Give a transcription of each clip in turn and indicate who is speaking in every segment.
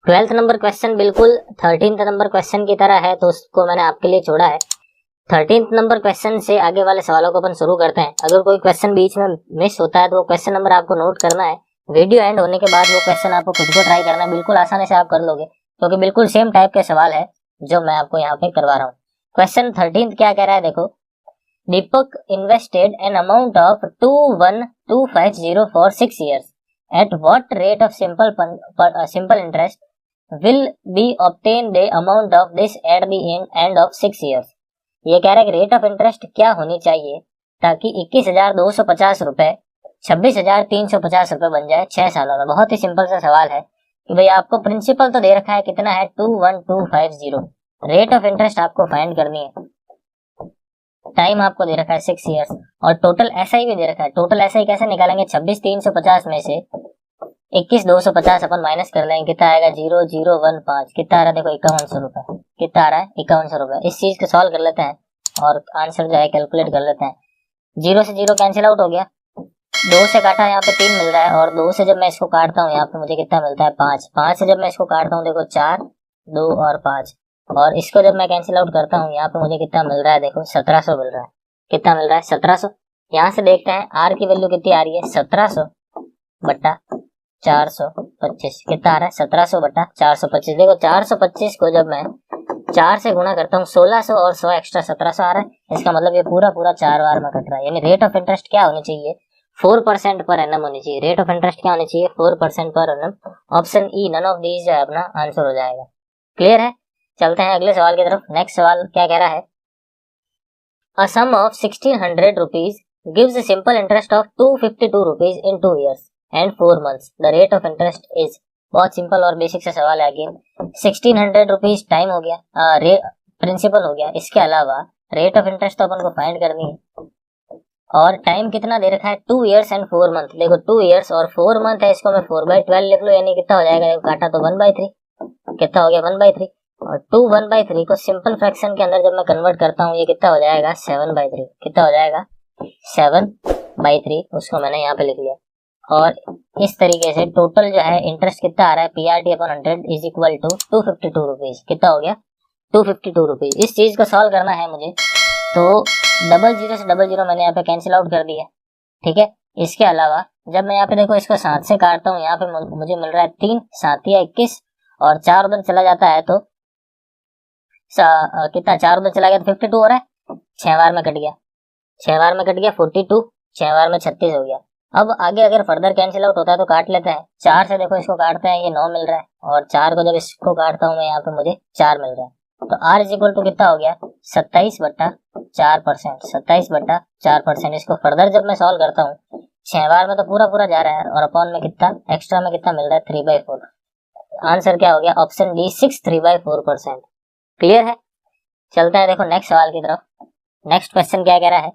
Speaker 1: 12th number question बिल्कुल 13th number question की तरह है, तो उसको मैंने आपके लिए छोड़ा है। 13th नंबर क्वेश्चन से आगे वाले सवालों को अपन शुरू करते हैं। अगर कोई क्वेश्चन बीच में मिस होता है तो वो क्वेश्चन नंबर आपको नोट करना है। वीडियो एंड होने के बाद वो क्वेश्चन आपको खुद को ट्राई करना है, बिल्कुल आसानी से आप कर लोगे, क्योंकि बिल्कुल सेम टाइप के सवाल है जो मैं आपको यहाँ पे करवा रहा हूँ। क्वेश्चन 13 क्या कह रहा है, देखो। Deepak invested an amount of 2125 for 6 years. At what rate of simple interest will be obtained the amount of this at the end of 6 years? ये कह रहा है कि रेट ऑफ इंटरेस्ट क्या होनी चाहिए ताकि 21,250 रुपए 26,350 रुपए बन जाए 6 सालों में। बहुत ही सिंपल सा सवाल है कि भाई आपको प्रिंसिपल तो दे रखा है, कितना है 21250। रेट ऑफ इंटरेस्ट आपको फाइंड करनी है, टाइम आपको दे रखा है 6 इयर्स, और टोटल एसआई भी दे रखा है। टोटल एसआई कैसे निकालेंगे, 26,350 में से 21,250 अपन माइनस कर लेंगे, कितना आएगा 0,015, कितना आ रहा है देखो 5100 रुपए, कितना आ रहा है 5100 रुपए। इस चीज को सॉल्व कर लेते हैं और आंसर जो है कैलकुलेट कर लेते हैं। 0 से 0 कैंसिल आउट हो गया, 2 से काटा यहाँ पे 3 मिल रहा है, और 2 से जब मैं इसको काटता हूँ यहाँ पे मुझे कितना मिलता है 5। 5 से जब मैं इसको काटता हूँ देखो 4, 2 और 5, और इसको जब मैं कैंसिल आउट करता हूँ यहाँ पे मुझे कितना मिल रहा है देखो 1700 मिल रहा है। कितना मिल रहा है 1700। यहाँ से देखते हैं आर की वैल्यू कितनी आ रही है, 1700 बट्टा 425, कितना आ रहा है 1700 बट्टा 425। देखो 425 को जब मैं 4 से गुणा करता हूँ 1600 और 100 एक्स्ट्रा 1700 आ रहा है। इसका मतलब ये पूरा 4 बार में कट रहा है। यानी रेट ऑफ इंटरेस्ट क्या होनी चाहिए, 4% पर एनम होनी चाहिए। रेट ऑफ इंटरेस्ट क्या होनी चाहिए, 4% per annum. Option E none of these जो है अपना आंसर हो जाएगा। क्लियर है, चलते हैं अगले सवाल की तरफ। नेक्स्ट सवाल क्या कह रहा है, a sum of 1600 rupees gives a simple interest of 252 rupees in 2 years and 4 months. The rate of interest is। बहुत सिंपल और बेसिक सा सवाल है। अगेन 1600 रुपीज टाइम हो गया, प्रिंसिपल हो गया, इसके अलावा रेट ऑफ इंटरेस्ट तो अपन को फाइंड करनी है, और टाइम कितना दे रखा है 2 years and 4 months। देखो 2 years और 4 month है, इसको मैं 4/12 लिख लो, यानी कितना हो जाएगा, देखो काटा तो 1/3, कितना हो गया 1/3, और 2 1/3 को सिंपल फ्रैक्शन के अंदर जब मैं कन्वर्ट करता हूँ ये कितना हो जाएगा 7/3, कितना हो जाएगा 7/3, उसको मैंने यहाँ पे लिख लिया। और इस तरीके से टोटल जो है इंटरेस्ट कितना आ रहा है, PRT/100 is equal to 252 rupees. कितना हो गया 252 रुपीज। इस चीज को सॉल्व करना है मुझे, तो 00 से 00 मैंने यहाँ पे कैंसिल आउट कर दिया, ठीक है। इसके अलावा जब मैं यहाँ पे देखो इसको 7 से काटता हूँ, यहाँ पे मुझे मिल रहा है 3, 7 या 21, और 4 उधर चला जाता है तो कितना 4 उधर चला गया तो 52 हो रहा है। 6 बार में कट गया, 6 बार में कट गया 42, 6 बार में 36 हो गया। अब आगे अगर फर्दर कैंसिल आउट होता है तो काट लेते हैं। 4 से देखो इसको काटते हैं, ये 9 मिल रहा है, और 4 को जब इसको काटता हूँ मैं यहाँ पे मुझे 4 मिल रहा है। तो R इज इक्वल टू कितना हो गया 27/4%, 27/4%। इसको फर्दर जब मैं सॉल्व करता हूँ 6 बार में तो पूरा जा रहा है, और अपॉन में कितना एक्स्ट्रा में कितना मिल रहा है 3/4। आंसर क्या हो गया, ऑप्शन डी 6 3/4%। क्लियर है, चलते हैं देखो नेक्स्ट सवाल की तरफ। नेक्स्ट क्वेश्चन क्या कह रहा है,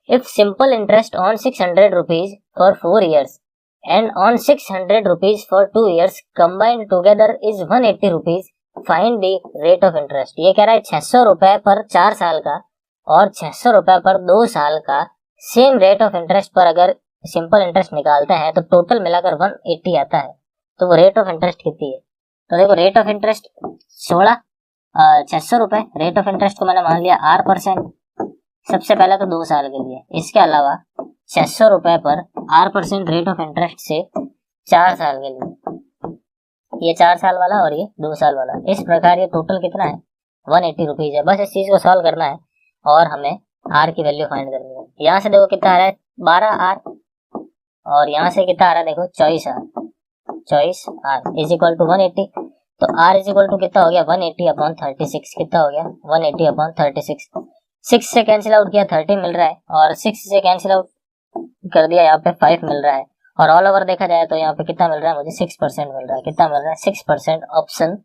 Speaker 1: if simple interest on 600 rupees for 4 years and on 600 rupees for 2 years combined together is 180 rupees, find the rate of interest. ये कह रहा है 600 रुपए पर 4 साल का और 600 रुपए पर 2 साल का सेम रेट ऑफ इंटरेस्ट पर अगर सिंपल इंटरेस्ट निकालते हैं तो टोटल मिलाकर 180 आता है, तो वो रेट ऑफ इंटरेस्ट कितनी है। तो देखो रेट ऑफ इंटरेस्ट 600 रुपए, रेट ऑफ इंटरेस्ट को मैंने मान लिया R%, सबसे पहले तो 2 साल के लिए। इसके अलावा 600 रुपए पर R% रेट ऑफ इंटरेस्ट से 4 साल के लिए, ये 4 साल वाला और ये 2 साल वाला। इस प्रकार ये टोटल कितना है 180 रुपीज है। बस इस चीज को सॉल्व करना है और हमें R की वैल्यू फाइंड करनी है। यहाँ से देखो कितना आ रहा है 12R, और यहाँ से कितना आ रहा है देखो 24R इज इक्वल टू 180। तो R इज इक्वल टू कितना हो गया 180/36, कितना हो गया 180/36। 6 से कैंसिल आउट किया 30 मिल रहा है, और 6 से कैंसिल आउट कर दिया यहाँ पे 5 मिल रहा है, और ऑल ओवर देखा जाए तो यहाँ पे कितना मिल रहा है मुझे 6% मिल रहा है। कितना मिल रहा है 6%। ऑप्शन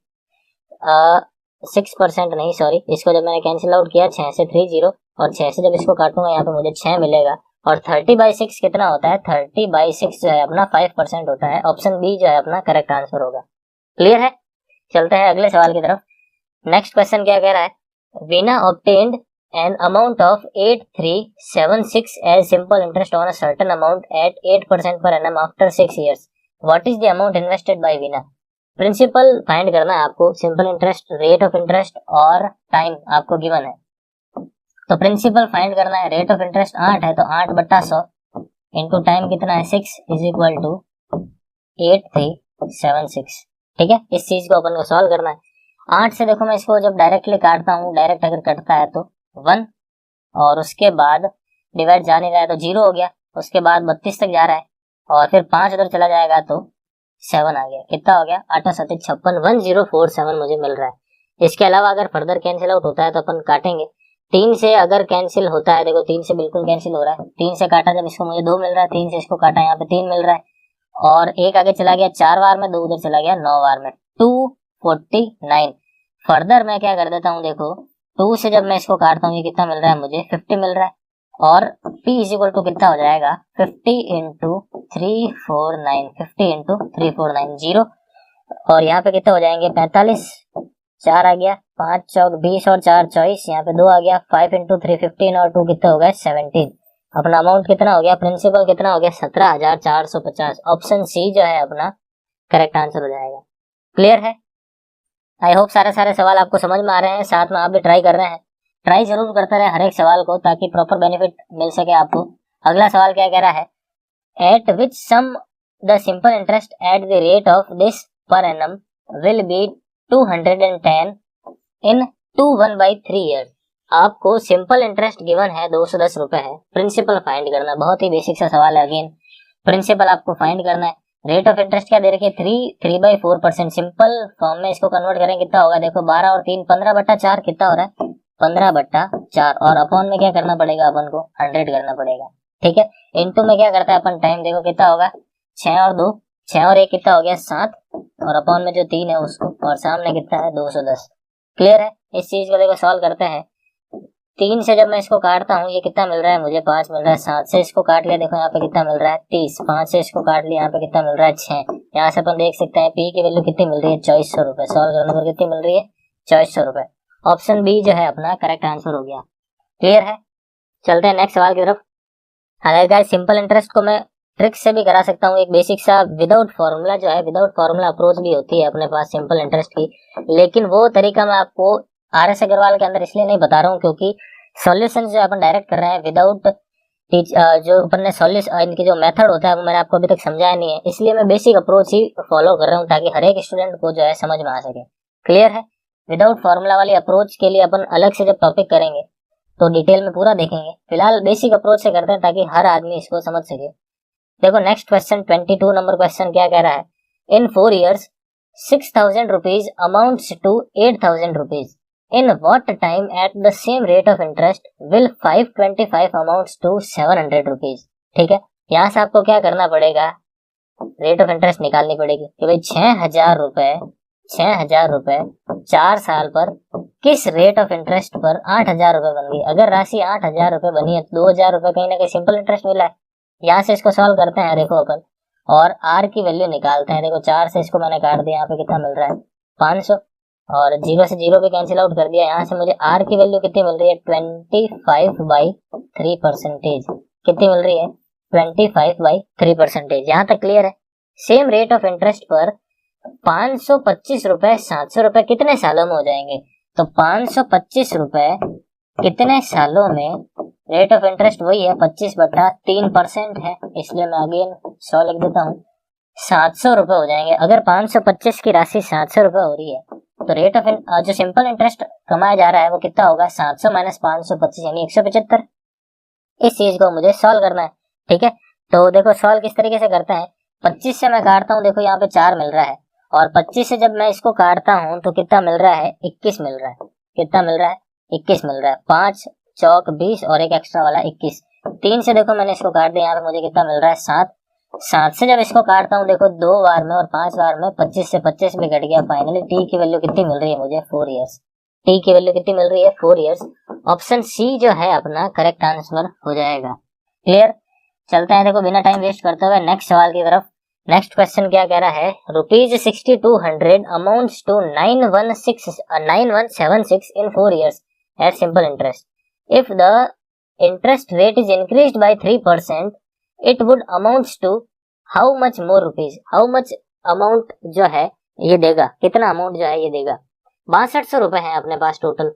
Speaker 1: 6% नहीं सॉरी, इसको जब मैंने कैंसिल आउट किया 6 से 30, और 6 से जब इसको काटूंगा यहाँ पे मुझे 6 मिलेगा, और 30/6 कितना होता है 30/6 जो है अपना 5% होता है। ऑप्शन बी जो है अपना करेक्ट आंसर होगा। क्लियर है, चलते हैं अगले सवाल की तरफ। नेक्स्ट क्वेश्चन क्या कह रहा है, Veena obtained an amount of 8376 as simple interest on a certain amount at 8% per annum after 6 years. What is the amount invested by Veena? Principal find करना है आपको, simple interest, rate of interest और time आपको given है। तो principal find करना है, rate of interest 8 है तो 8/100 इंटू टाइम कितना है 6 इज इक्वल टू 8376। ठीक है, इस चीज को अपन को सॉल्व करना है। 8 से देखो मैं इसको जब डायरेक्टली काटता हूँ, डायरेक्ट अगर कटता है तो 1 और उसके बाद डिवाइड जा नहीं रहा है तो 0 हो गया, उसके बाद 32 तक जा रहा है और फिर 5 उधर चला जाएगा तो 7 आ गया। कितना हो गया 8 7 56 1047 मुझे मिल रहा है। इसके अलावा अगर फर्दर कैंसिल आउट होता है तो अपन काटेंगे। 3 से अगर कैंसिल होता है, देखो 3 से बिल्कुल कैंसिल हो रहा है, 3 से काटा जब इसको मुझे 2 मिल रहा है, 3 से इसको काटा यहाँ पे 3 मिल रहा है और एक आगे चला गया 4 बार में, 2 उधर चला गया 9 बार में, 249। फर्दर मैं क्या कर देता हूँ, देखो 2 से जब मैं इसको काटता हूँ ये कितना मिल रहा है मुझे 50 मिल रहा है और P इज इक्वल टू कितना हो जाएगा 50 इंटू 349, 50 इंटू 349 0 और यहाँ पे कितना हो जाएंगे 45, 4 आ गया, 5 चौक 20 और 4 24, यहाँ पे 2 आ गया, 5 इंटू 315 और 2 कितना हो गया 17। अपना अमाउंट कितना हो गया, प्रिंसिपल कितना हो गया 17,450। ऑप्शन सी जो है अपना करेक्ट आंसर हो जाएगा। क्लियर है? आई होप सारे सवाल आपको समझ में आ रहे हैं, साथ में आप भी ट्राई कर रहे हैं। ट्राई जरूर करते रहे हर एक सवाल को ताकि प्रॉपर बेनिफिट मिल सके आपको। अगला सवाल क्या कह रहा है, at which sum the simple interest at the rate of this per annum will be 210 in 21/3 years. आपको सिंपल इंटरेस्ट गिवन है 210 रुपए है, प्रिंसिपल फाइंड करना, बहुत ही बेसिक सा सवाल है। अगेन प्रिंसिपल आपको फाइंड करना है। रेट ऑफ इंटरेस्ट क्या दे रखी है 3/4%। सिंपल फॉर्म में इसको कन्वर्ट करें कितना होगा, देखो 12 और 3 15/4 कितना हो रहा है 15/4 और अपॉन में क्या करना पड़ेगा अपन को 100 करना पड़ेगा। ठीक है, इनटू में क्या करता है अपन टाइम, देखो कितना होगा 6 और 2, 6 और 1 कितना हो गया 7 और अपॉन में जो 3 है उसको और सामने कितना है 210। क्लियर है? इस चीज को देखो सॉल्व करते हैं। 3 से जब मैं इसको काटता हूँ ये कितना मिल रहा है मुझे 5 मिल रहा है, 7 से इसको काट लिया, देखो यहाँ पे कितना मिल रहा है 30, 5 से इसको काट लिया यहाँ पे कितना मिल रहा है 6। यहाँ से अपन देख सकते हैं पी की वैल्यू कितनी मिल रही है 2400 रुपए। सॉल्व करने पर कितनी मिल रही है 2400 रुपए। ऑप्शन बी जो है अपना करेक्ट आंसर हो गया। क्लियर है? चलते हैं नेक्स्ट सवाल की तरफ। अगर गाइस सिंपल इंटरेस्ट को मैं ट्रिक से भी करा सकता हूँ, एक बेसिक सा विदाउट फॉर्मूला जो है, विदाउट फॉर्मूला अप्रोच भी होती है अपने पास सिंपल इंटरेस्ट की, लेकिन वो तरीका मैं आपको RS अग्रवाल के अंदर इसलिए नहीं बता रहा हूँ क्योंकि सॉल्यूशन जो अपन डायरेक्ट कर रहे हैं विदाउट जो अपन ने सॉल्यूशन इनकी जो मेथड होता है वो मैंने आपको अभी तक समझाया नहीं है, इसलिए मैं बेसिक अप्रोच ही फॉलो कर रहा हूँ ताकि हर एक स्टूडेंट को जो है समझ में आ सके। क्लियर है? विदाउट फॉर्मूला वाली अप्रोच के लिए अपन अलग से जब टॉपिक करेंगे तो डिटेल में पूरा देखेंगे, फिलहाल बेसिक अप्रोच से करते हैं ताकि हर आदमी इसको समझ सके। देखो नेक्स्ट क्वेश्चन 22 नंबर क्वेश्चन क्या कह रहा है, इन 4 years 6,000 rupees amounts to 8,000 rupees. In what time at the same rate of interest will 525 amounts to 700 rupees? ठीक है, यहाँ से आपको क्या करना पड़ेगा, रेट ऑफ इंटरेस्ट निकालनी पड़ेगी कि भाई 6,000 रुपए 4 साल पर किस रेट ऑफ इंटरेस्ट पर 8,000 रुपए बन गई। अगर राशि 8,000 रुपए बनी है तो 2,000 रुपए कहीं ना कहीं सिंपल इंटरेस्ट मिला है। यहाँ से इसको सॉल्व करते हैं देखो अपन और R की वैल्यू निकालते हैं। देखो 4 से इसको मैंने काट दिया, यहाँ पे कितना मिल रहा है 500 और 0 से 0 पे कैंसिल आउट कर दिया। यहाँ से मुझे R की वैल्यू कितनी मिल रही है 25/3%। कितनी मिल रही है 25/3%। यहाँ तक क्लियर है? सेम रेट ऑफ इंटरेस्ट पर 525 रुपए 700 रुपए कितने सालों में हो जाएंगे, तो 525 रुपए कितने सालों में, रेट ऑफ इंटरेस्ट वही है 25/3% है, इसलिए मैं अगेन 100 लिख देता हूँ, 700 रुपए हो जाएंगे। अगर 525 की राशि 700 रुपए हो रही है तो रेट ऑफ जो सिंपल इंटरेस्ट कमाया जा रहा है वो कितना होगा 700 - 525 यानी 175। इस चीज को मुझे सॉल्व करना है। ठीक है, तो देखो सॉल्व किस तरीके से करते हैं, 25 से मैं काटता हूँ, देखो यहाँ पे 4 मिल रहा है और 25 से जब मैं इसको काटता हूँ तो कितना मिल रहा है 21 मिल रहा है। कितना मिल रहा है 21 मिल रहा है। 5 चौक 20 और एक एक्स्ट्रा वाला 21। 3 से देखो मैंने इसको काट दिया, यहाँ पे मुझे कितना मिल रहा है 7। 7 से जब इसको काटता हूँ देखो 2 बार में और 5 बार में 25 से 25 भी घट गया। फाइनली टी की वैल्यू कितनी मिल रही है मुझे 4 ईयर्स। टी की वैल्यू कितनी मिल रही है 4 ईयर्स। ऑप्शन सी जो है अपना करेक्ट आंसर हो जाएगा। क्लियर? चलते हैं देखो बिना टाइम वेस्ट करते हुए नेक्स्ट सवाल की तरफ। नेक्स्ट क्वेश्चन क्या कह रहा है, ₹6200 amounts to 9176 in 4 years at simple interest. If the interest rate is increased by 3%, it would amounts to how much more rupees. How much amount जो है ये देगा, कितना अमाउंट जो है ये देगा 6200 रुपए है अपने पास टोटल,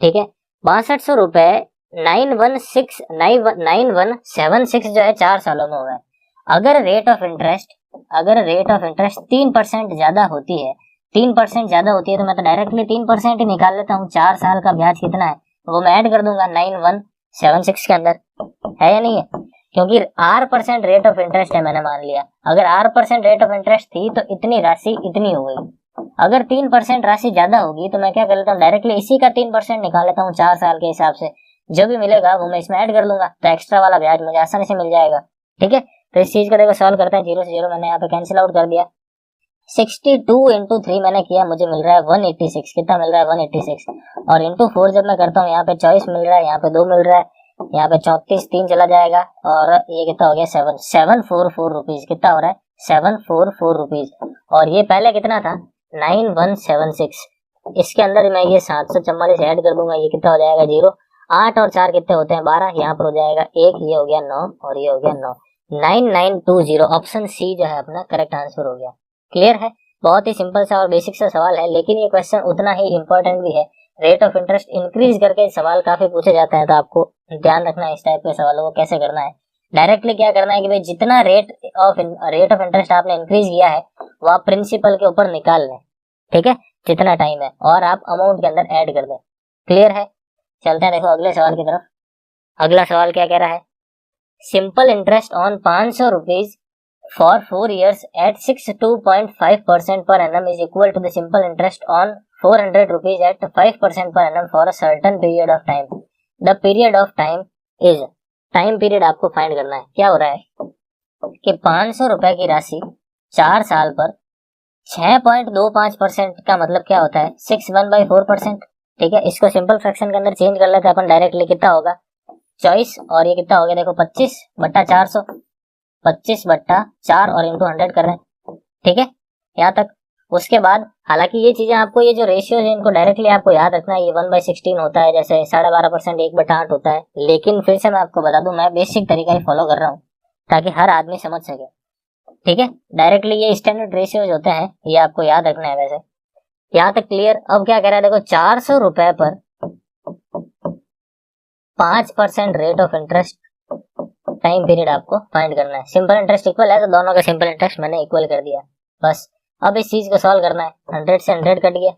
Speaker 1: ठीक है। 6200 रुपए 9176 जो है 4 सालों में हुआ है। अगर रेट ऑफ इंटरेस्ट 3% ज्यादा होती है, 3% ज्यादा होती है तो मैं तो डायरेक्टली 3% ही निकाल लेता हूँ। 4 साल का ब्याज कितना है वो मैं ऐड कर दूंगा 9176 के अंदर, है या नहीं है, क्योंकि R% रेट ऑफ इंटरेस्ट है मैंने मान लिया। अगर R% रेट ऑफ इंटरेस्ट थी तो इतनी राशि इतनी हो गई। अगर 3% राशि ज्यादा होगी तो मैं क्या कर लेता हूँ, डायरेक्टली इसी का 3% निकाल लेता हूँ 4 साल के हिसाब से, जो भी मिलेगा वो मैं इसमें ऐड कर लूंगा, तो एक्स्ट्रा वाला ब्याज मुझे आसानी से मिल जाएगा, ठीक है। तो इस चीज को देखो सॉल्व करते हैं, 0 से 0 मैंने यहाँ पे कैंसिल आउट कर दिया। 62 इंटू 3 मैंने किया, मुझे मिल रहा है 186, कितना मिल रहा है 186, और इंटू 4 जब मैं करता हूँ यहाँ पे 24 मिल रहा है, यहाँ पे 2 मिल रहा है, यहाँ पे 34, 3 चला जाएगा, और ये कितना हो गया 744 रुपीज, कितना हो रहा है 744 रुपीज। और ये पहले कितना था 9176, इसके अंदर मैं ये 744 ऐड कर दूंगा, ये कितना हो जाएगा 0, 8 और 4 कितने होते हैं 12, यहाँ पर हो जाएगा 1, ये हो गया 9 और ये हो गया 9, 9920। ऑप्शन सी जो है अपना करेक्ट आंसर हो गया। क्लियर है, बहुत ही सिंपल सा और बेसिक सा सवाल है, लेकिन ये क्वेश्चन उतना ही इंपॉर्टेंट भी है। रेट ऑफ इंटरेस्ट इंक्रीज करके सवाल काफी पूछे जाते हैं, तो आपको ध्यान रखना है इस टाइप के सवालों को कैसे करना है। डायरेक्टली क्या करना है कि भाई जितना रेट ऑफ इंटरेस्ट आपने इंक्रीज किया है वो आप प्रिंसिपल के ऊपर निकाल लें, ठीक है, जितना टाइम है, और आप अमाउंट के अंदर ऐड कर दें। क्लियर है, चलते हैं देखो अगले सवाल की तरफ। अगला सवाल क्या कह रहा है, simple interest on 500 rupees for 4 years at 62.5% per annum is equal to the simple interest on 400 rupees at 5% per annum for a certain period of time. The period of time is, time period आपको find करना है। क्या हो रहा है कि 500 रुपए की राशि 4 साल पर 6.25% का मतलब क्या होता है 61/4%, ठीक है। इसको सिंपल फ्रैक्शन के अंदर चेंज कर लेते हैं अपन डायरेक्टली, कितना होगा 24, और ये कितना हो गया देखो 25/400, 25/4 और इंटू 100 कर रहे हैं, ठीक है यहाँ तक। उसके बाद हालांकि ये चीजें आपको, ये जो रेशियो है इनको डायरेक्टली आपको याद रखना है, ये 1/16 होता है, जैसे 12.5% 1/8 होता है, लेकिन फिर से मैं आपको बता दूं मैं बेसिक तरीका ही फॉलो कर रहा हूँ ताकि हर आदमी समझ सके, ठीक है। डायरेक्टली ये स्टैंडर्ड रेशियोज होते हैं, ये आपको याद रखना है। वैसे यहाँ तक क्लियर। अब क्या कह रहा है देखो 400 रुपए पर 5% rate of interest time period आपको फाइंड करना है। सिंपल इंटरेस्ट इक्वल है तो दोनों का सिंपल इंटरेस्ट मैंने इक्वल कर दिया बस। अब इस चीज को सॉल्व करना है, 100 से 100 कट गया,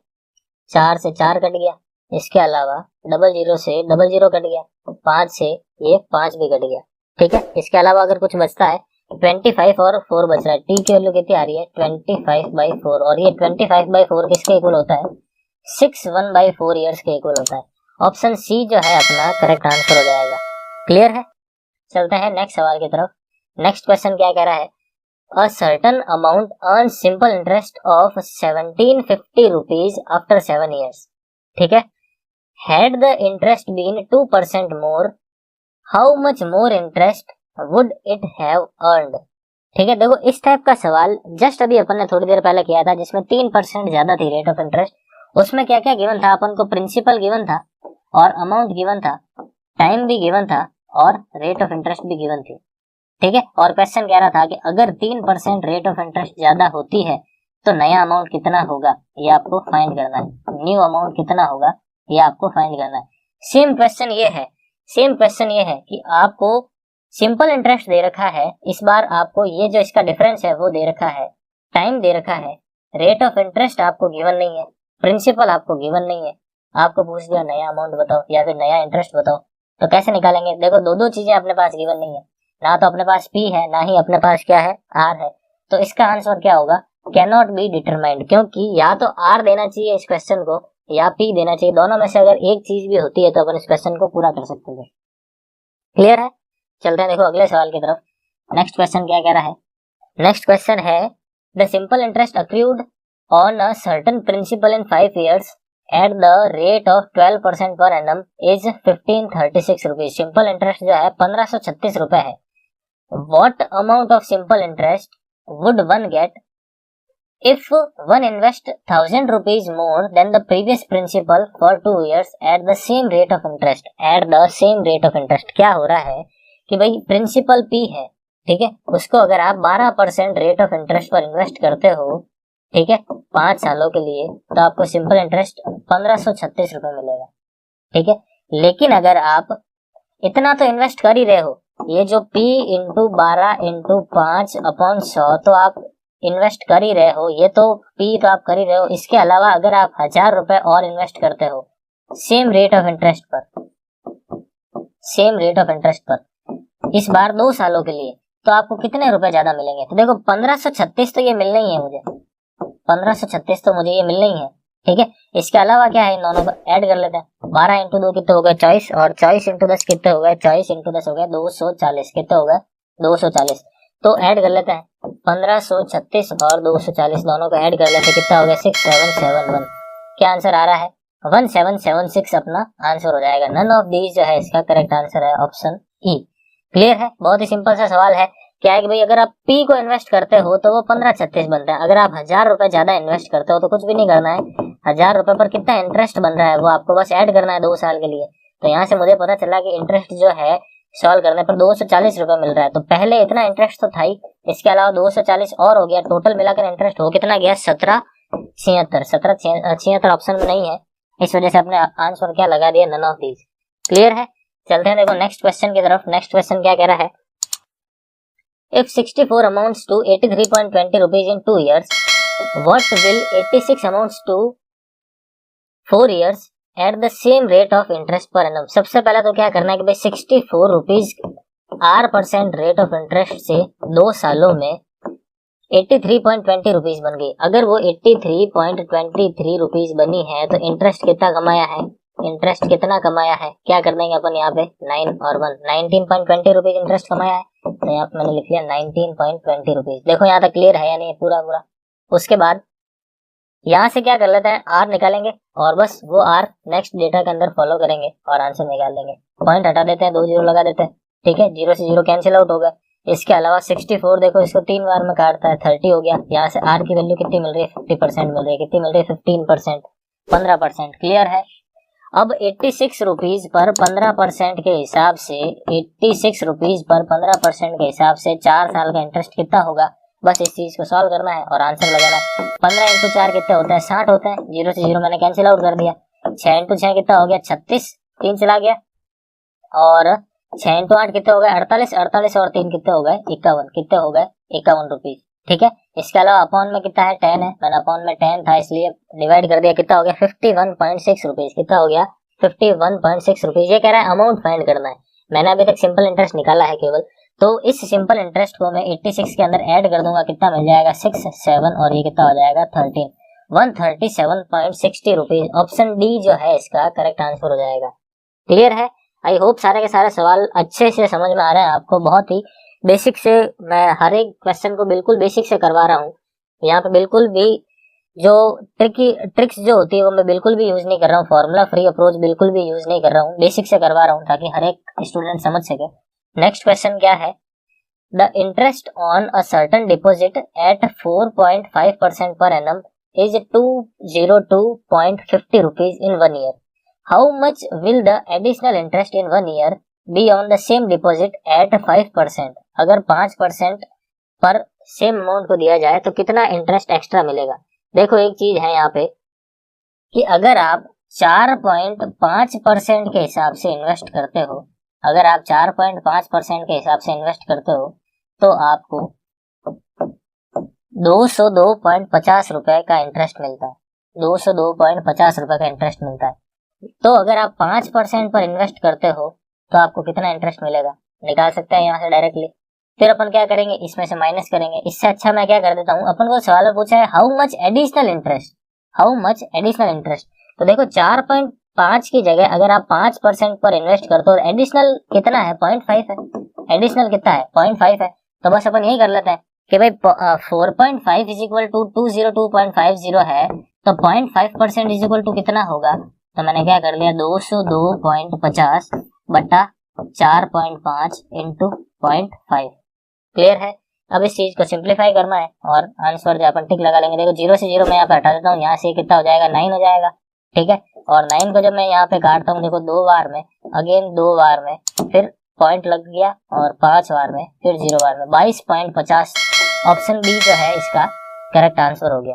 Speaker 1: 4 से 4 कट गया, इसके अलावा 00 से 00 कट गया, 5 से ये 5 भी कट गया, ठीक है। इसके अलावा अगर कुछ बचता है 25 और 4 बच रहा है, टी की वैल्यू कितनी आ रही है 25/4, और ये 25/4 किसके इक्वल होता है 61/4 ईयर्स के इक्वल होता है। ऑप्शन सी जो है अपना करेक्ट आंसर हो जाएगा। क्लियर है, चलते हैं नेक्स्ट सवाल की तरफ। नेक्स्ट क्वेश्चन क्या कह रहा है, a certain amount earn simple interest of 1750 rupees after 7 years, ठीक है। Had the interest been 2% more, how much more interest would it have earned, ठीक है। देखो इस टाइप का सवाल जस्ट अभी अपन ने थोड़ी देर पहले किया था, जिसमें 3% ज्यादा थी रेट ऑफ इंटरेस्ट। उसमें क्या क्या गिवन था, अपन को प्रिंसिपल गिवन था और अमाउंट गिवन था, टाइम भी गिवन था और रेट ऑफ इंटरेस्ट भी गिवन थी, ठीक है। और क्वेश्चन कह रहा था कि अगर 3% रेट ऑफ इंटरेस्ट ज्यादा होती है तो नया अमाउंट कितना होगा ये आपको फाइंड करना है, न्यू अमाउंट कितना होगा ये आपको फाइंड करना है। सेम क्वेश्चन ये है कि आपको सिंपल इंटरेस्ट दे रखा है, इस बार आपको ये जो इसका डिफरेंस है वो दे रखा है, टाइम दे रखा है, रेट ऑफ इंटरेस्ट आपको गिवन नहीं है, प्रिंसिपल आपको गिवन नहीं है। आपको पूछ दिया नया अमाउंट बताओ या फिर नया इंटरेस्ट बताओ, तो कैसे निकालेंगे। देखो दो चीजें अपने पास गिवन नहीं है, ना तो अपने पास P है ना ही अपने पास क्या है R है, तो इसका आंसर क्या होगा कैन नॉट बी डिटरमाइंड, क्योंकि या तो R देना चाहिए इस क्वेश्चन को या P देना चाहिए, दोनों में से अगर एक चीज भी होती है तो अपन इस क्वेश्चन को पूरा कर सकते हैं। क्लियर है, चलते हैं देखो अगले सवाल की तरफ। नेक्स्ट क्वेश्चन क्या कह रहा है, नेक्स्ट क्वेश्चन है the simple interest accrued on a certain principal in 5 years at the rate of 12% per annum is 1536 rupees. Simple interest जो है 1536 रुपए है। What amount of simple interest would one get if one invest 1000 rupees more than the previous principal for 2 years at the same rate of interest? At the same rate of interest क्या हो रहा है कि भाई principal P है, ठीक है, उसको अगर आप 12% रेट ऑफ इंटरेस्ट पर इन्वेस्ट करते हो ठीक है, 5 सालों के लिए, तो आपको सिंपल इंटरेस्ट 1536 रुपए मिलेगा। ठीक है, लेकिन अगर आप इतना तो इन्वेस्ट कर ही रहे हो, ये जो P इंटू 12 इंटू 5/100 तो आप इन्वेस्ट कर ही रहे हो, ये तो P तो आप कर ही रहे हो। इसके अलावा अगर आप 1000 रुपए और इन्वेस्ट करते हो सेम रेट ऑफ इंटरेस्ट पर, इस बार 2 सालों के लिए, तो आपको कितने रुपए ज्यादा मिलेंगे? तो देखो 1536 तो ये मिलना ही है मुझे, 1536 तो मुझे ये मिलना ही है। ठीक है, इसके अलावा क्या है, इन दोनों को ऐड कर लेते हैं। 12 इंटू 2 कितने हो गए 24, और 24 इंटू 10 कितने हो गए, 24 इंटू 10 हो गए 240, कितने हो गए 240। तो ऐड कर लेते हैं 1536 और 240 दोनों को ऐड कर लेते हैं, कितना हो गया 6771। क्या आंसर आ रहा है 1776 अपना आंसर हो जाएगा। नन ऑफ दीज जो है इसका करेक्ट आंसर है ऑप्शन ई। क्लियर है, बहुत ही सिंपल सा सवाल है। क्या है कि भाई अगर आप P को इन्वेस्ट करते हो तो वो 1536 बनता है, अगर आप 1000 रुपए ज्यादा इन्वेस्ट करते हो तो कुछ भी नहीं करना है, 1000 रुपए पर कितना इंटरेस्ट बन रहा है वो आपको बस ऐड करना है 2 साल के लिए। तो यहाँ से मुझे पता चला कि इंटरेस्ट जो है सॉल्व करने पर 240 रुपए मिल रहा है। तो पहले इतना इंटरेस्ट तो था ही, इसके अलावा 240 और हो गया, टोटल मिलाकर इंटरेस्ट हो कितना गया 1776 ऑप्शन में नहीं है, इस वजह से अपने आंसर क्या लगा दिया, नन ऑफ दीज। क्लियर है, चलते हैं देखो नेक्स्ट क्वेश्चन की तरफ। नेक्स्ट क्वेश्चन क्या कह रहा है, if 64 amounts to 83.20 rupees in 2 years, what will 86 amounts to 4 years at the same rate of interest per annum? सबसे पहले तो क्या करना है कि भाई 64 rupees R% rate of interest से 2 सालों में 83.20 रुपीज बन गई। अगर वो 83.23 रुपीज बनी है तो इंटरेस्ट कितना कमाया है, इंटरेस्ट कितना कमाया है, क्या कर देंगे अपन यहाँ पे 9 और 1, 19.20 रुपीज इंटरेस्ट कमाया है, तो यहाँ पे मैंने लिख लिया 19.20 रुपीज। देखो यहाँ तक क्लियर है या नहीं पूरा। उसके बाद यहाँ से क्या कर लेते हैं, आर निकालेंगे और बस वो आर नेक्स्ट डेटा के अंदर फॉलो करेंगे और आंसर निकाल देंगे। पॉइंट हटा देते हैं, 2 जीरो लगा देते हैं। ठीक है, 0 से 0 कैंसिल आउट हो गया। इसके अलावा 64 देखो इसको 3 बार में काटता है, 30 हो गया। यहाँ से आर की वैल्यू कितनी मिल रही है, 50% मिल रही है। कितनी मिल रही है, 15%, 15%। क्लियर है। अब 86 रुपीज पर 15% के हिसाब से, 86 रुपीज पर 15% के हिसाब से 4 साल का इंटरेस्ट कितना होगा, बस इस चीज को सॉल्व करना है और आंसर लगाना है। 15 इंटू 4 कितने होते हैं, 60 होते हैं। 0 से 0 मैंने कैंसिल आउट कर दिया। 6 इंटू 6 कितना हो गया 36, 3 चला गया। और 6 इंटू 8 कितने हो गए 48, 48 और 3 कितने हो गए 51, कितने हो गए 51 रुपीज। ठीक है, इसके अलावा अपॉन में कितना है 10 है, मैंने अपॉन में 10 था इसलिए डिवाइड कर दिया, कितना हो गया 51.6 रुपीज। कितना हो गया 51.6 रुपीज। ये कह रहा है अमाउंट फाइंड करना है। मैंने अभी तक सिंपल इंटरेस्ट निकाला है केवल, तो इस सिंपल इंटरेस्ट को मैं 86 के अंदर ऐड कर दूंगा, कितना मिल जाएगा 6, 7 और ये कितना हो जाएगा 13, 137.60 रुपीज। ऑप्शन डी जो है इसका करेक्ट आंसर हो जाएगा। क्लियर है, आई होप सारे के सारे सवाल अच्छे से समझ में आ रहे हैं आपको। बहुत ही बेसिक से मैं हर एक क्वेश्चन को बिल्कुल बेसिक से करवा रहा हूँ। यहाँ पे बिल्कुल भी जो ट्रिक्स जो होती है वो मैं बिल्कुल भी यूज नहीं कर रहा हूँ, फॉर्मूला फ्री अप्रोच बिल्कुल भी यूज नहीं कर रहा हूँ, बेसिक से करवा रहा हूँ ताकि हर एक स्टूडेंट समझ सके। नेक्स्ट क्वेश्चन क्या है, the interest on a certain deposit eight 4.5% per annum is 202.50 rupees in 1 year. How much will the additional interest in 1 year be on the same deposit eight 5%? अगर 5% पर सेम अमाउंट को दिया जाए तो कितना interest extra मिलेगा। देखो एक चीज है यहाँ पे कि अगर आप 4.5% के हिसाब से इन्वेस्ट करते हो, अगर आप 4.5% के हिसाब से इन्वेस्ट करते हो तो आपको 202.50 रुपए का इंटरेस्ट मिलता है, 202.50 रुपए का इंटरेस्ट मिलता है। तो अगर आप 5% पर इन्वेस्ट करते हो तो आपको कितना इंटरेस्ट मिलेगा, निकाल सकते हैं यहाँ से डायरेक्टली। फिर अपन क्या करेंगे, इसमें से माइनस करेंगे। इससे अच्छा मैं क्या कर देता हूँ, अपन को सवाल में पूछा है how much additional interest, how much additional interest. तो देखो 4.5 की जगह अगर आप 5% पर इन्वेस्ट करते हो, एडिशनल कितना है 0.5 है, एडिशनल कितना है 0.5 है। तो बस अपन यही कर लेते हैं कि भाई 4.5 इज इक्वल टू 202.50 है, तो 0.5% इज इक्वल टू कितना होगा। तो मैंने क्या कर लिया 202.50 बटा 4.5 इंटू 0.5। क्लियर है। अब इस चीज को सिंप्लीफाई करना है और आंसर जो अपन टिक लगा लेंगे। देखो 0 से 0 मैं यहाँ पे हटा देता हूँ, यहाँ से कितना हो जाएगा 9 हो जाएगा। ठीक है, और 9 को जब मैं यहाँ पे काटता हूँ देखो 2 बार में, अगेन 2 बार में, फिर पॉइंट लग गया और 5 बार में, फिर 0 बार में, 22.50। ऑप्शन बी जो है इसका करेक्ट आंसर हो गया।